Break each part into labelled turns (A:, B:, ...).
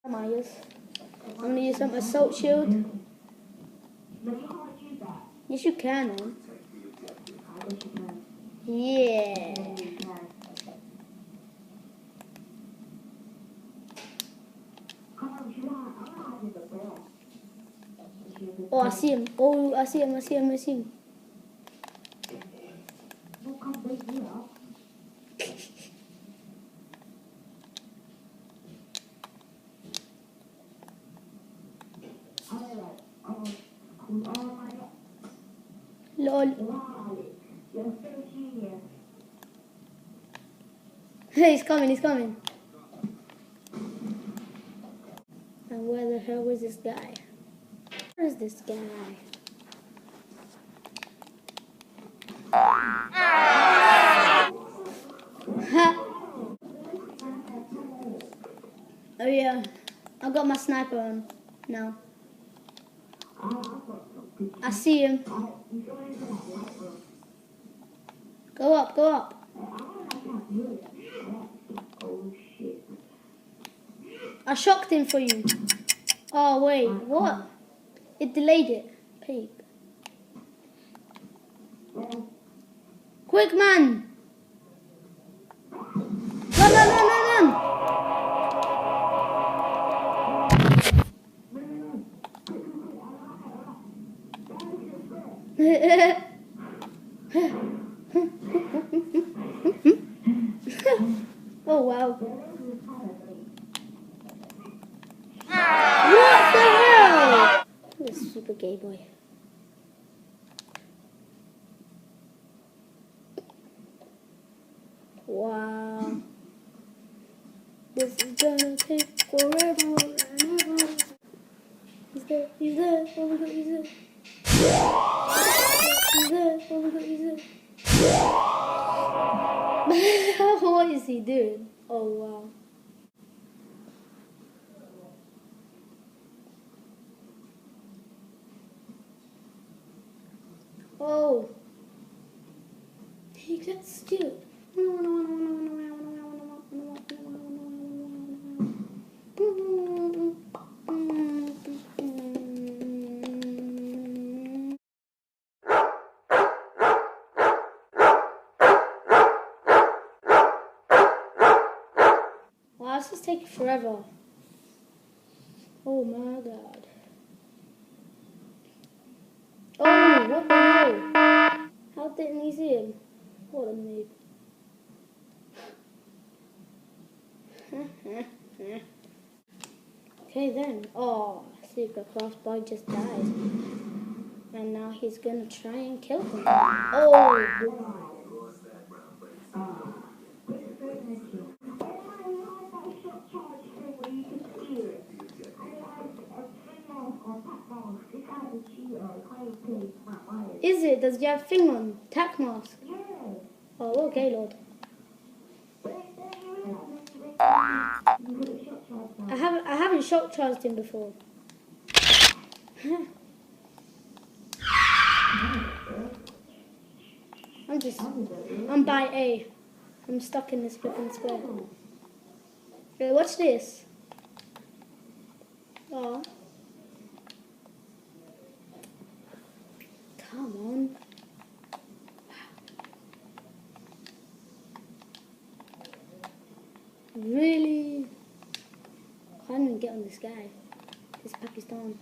A: I'm gonna use some assault shield. Yes, you can, man. Yeah. Oh, I see him. Oh, I see him. I see him. I see him. Lol. He's coming. He's coming. And where the hell is this guy? Where is this guy? Oh yeah, I got my sniper on now. I see him. Go up, go up. I shocked him for you. Oh wait, what? It delayed it. Pig. Quick, man! Run, run, run, run, run! Oh wow. What the hell? This super gay boy. Wow. This is gonna take forever and ever. He's there, he's there, oh my god, he's there. He's there, oh my god, he's there. What is he doing? Oh wow. Oh. He got stupid. Wow, this is taking forever. Oh my god. Oh, what the hell? How didn't he see him? What a noob. Okay then. Oh, Super Crossbow just died. And now he's gonna try and kill him. Oh! Is it? Does he have a thing on? Tack mask? Oh, okay, Lord. I haven't shock charged him before. I'm by A. I'm stuck in this flipping square. Okay, watch this. Oh. Come on. Really? I can't even get on this guy. This Pakistan.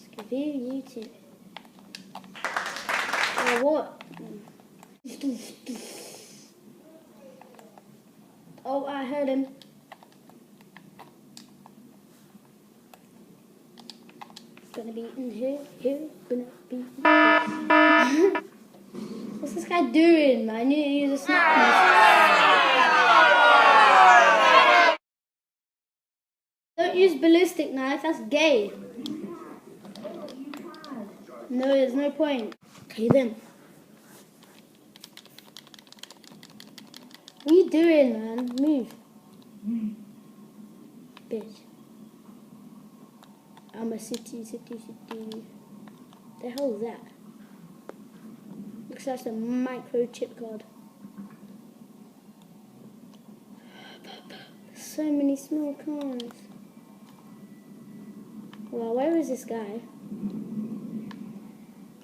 A: Skavir YouTube. Oh, what? Oh, I heard him. Gonna be in here, gonna be in here. What's this guy doing, man? You need to use a snap piece. Don't use ballistic knife, that's gay. No, there's no point. Okay then. What are you doing, man? Move. Bitch. I'm a city. The hell is that? Looks like a microchip card. so many small cars. Well, where is this guy?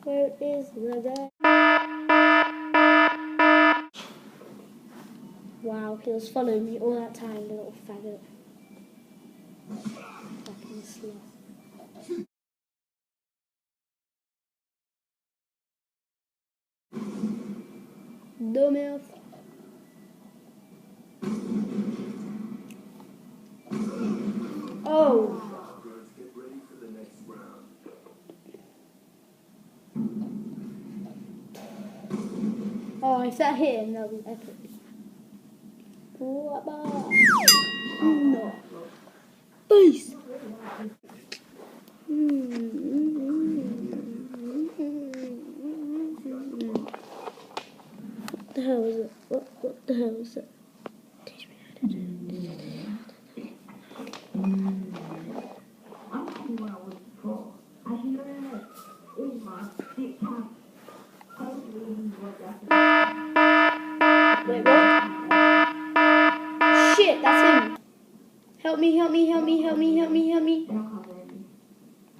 A: Where is the guy? Wow, he was following me all that time, the little faggot. Fucking sloth. Dumbass. Oh. Oh, if that hit him, that would be epic. No. Peace. What the hell is it? What the hell is it? Teach me how to do it. Wait, what? Shit, that's him. Help me, help me, help me, help me, help me, help me.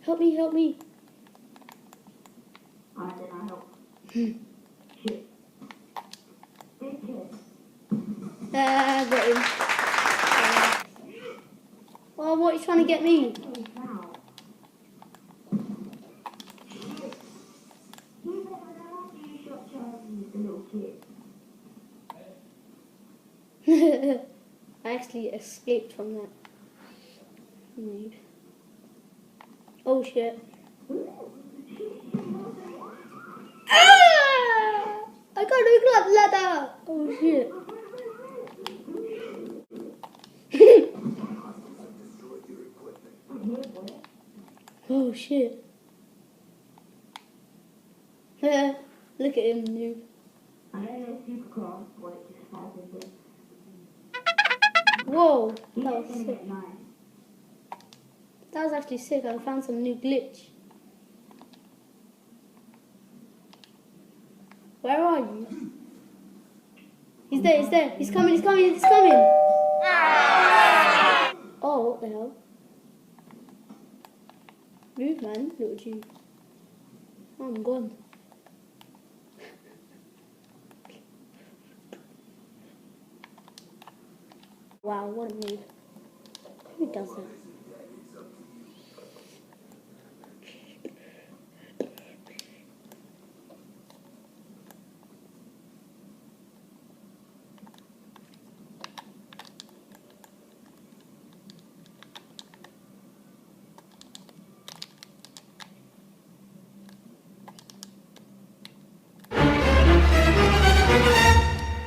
A: Help me, help me. Got him. Oh, what are you trying to get me? I actually escaped from that. Oh shit. Ah! I got a club ladder! Oh shit. Oh shit. Look at him, noob. Whoa, that was sick. That was actually sick. I found some new glitch. Where are you? He's there, he's there. He's coming, he's coming, he's coming. Oh, what the hell? Move, man. Little G. Oh, I'm gone. Wow, what a move. Who does that?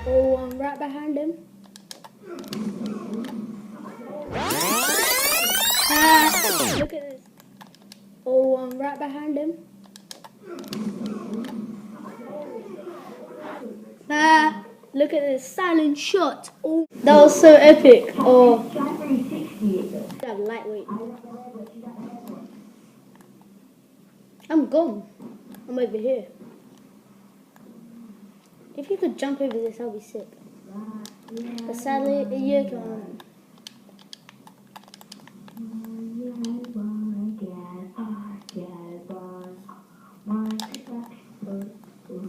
A: Oh, I'm right behind him. Look at this. Oh, I'm right behind him. Look at this silent shot. Oh, that was so epic. Oh, that lightweight. I'm gone. I'm over here. If you could jump over this, I'll be sick. But sadly, you can't.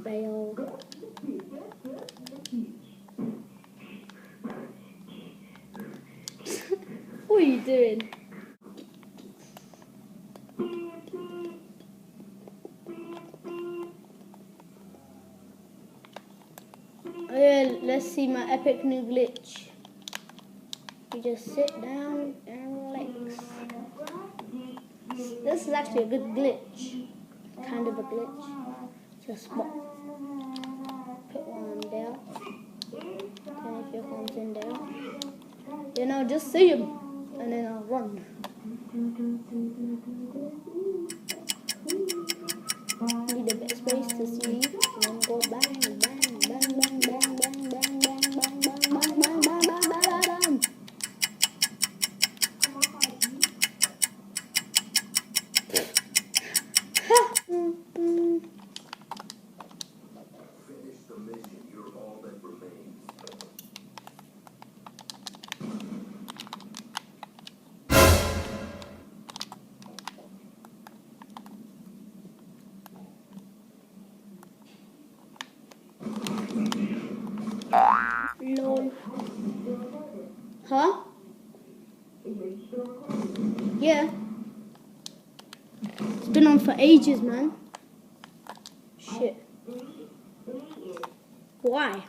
A: Fail. What are you doing? Oh yeah, let's see my epic new glitch. You just sit down and relax. This is actually a good glitch. Kind of a glitch. Just put one there. And if your phone's in there, then I'll just see him. And then I'll run. Need a bit of space to see. And then go bang, bang, bang, bang, bang, bang, bang, bang, bang, bang, bang, bang, bang, bang, bang. Yeah. It's been on for ages, man. Shit. Why?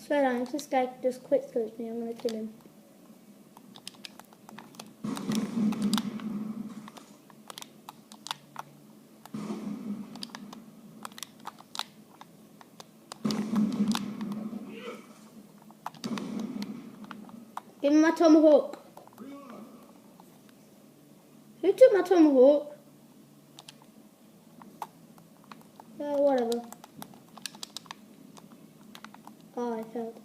A: Swear down, if this guy just quick kills me, I'm gonna kill him. Give me my tomahawk. Who took my tomahawk? Whatever. Oh, I failed.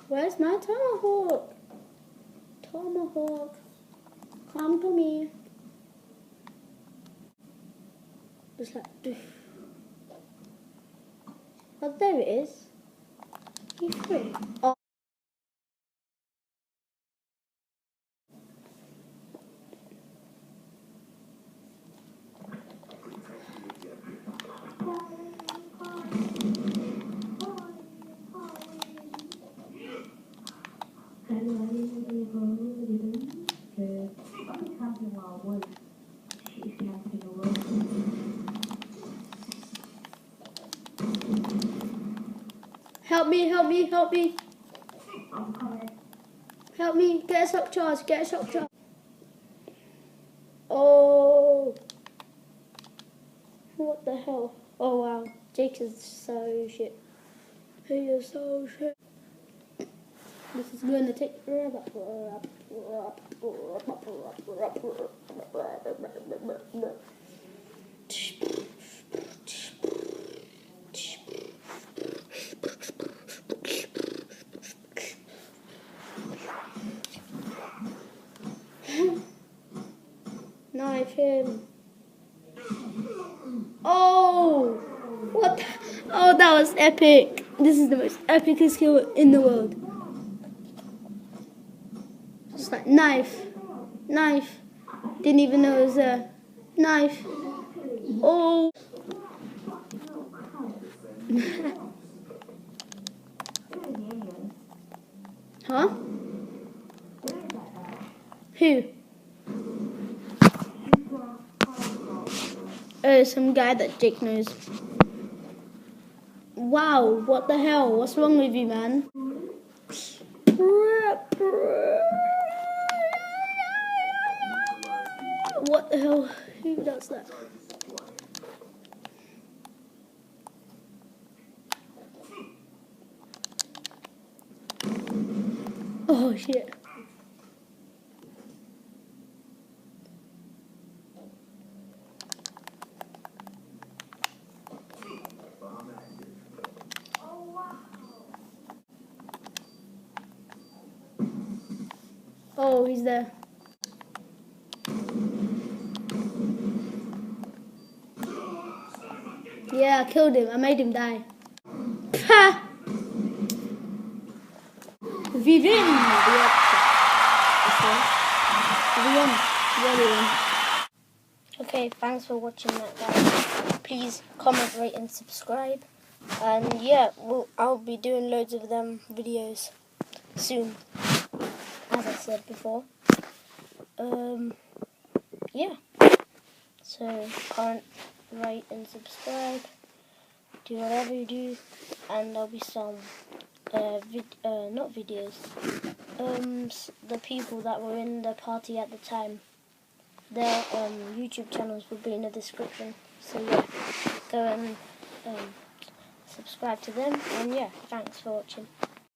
A: Where's my tomahawk? Tomahawk, come to me. Just like, doof. Oh, there it is. He's free. Oh. Help me, help me, help me. Help me, get a shock charge, get a shock charge. Oh. What the hell? Oh wow, Jake is so shit. He is so shit. This is going to take forever. Knife him. Oh! What? Oh, that was epic. This is the most epicest kill in the world. Just like knife. Knife. Didn't even know it was a knife. Oh! Huh? Who? Some guy that Jake knows. Wow, what the hell? What's wrong with you, man? What the hell? Who does that? Oh shit. Oh, he's there. Yeah, I killed him. I made him die. Ha! We win! We won. Okay, thanks for watching that, guys. Please comment, rate, and subscribe. And yeah, I'll be doing loads of them videos soon, as I said before. Yeah. So comment, rate, and subscribe. Do whatever you do, and there'll be some not videos. The people that were in the party at the time, their YouTube channels will be in the description. So yeah, go and subscribe to them. And yeah, thanks for watching.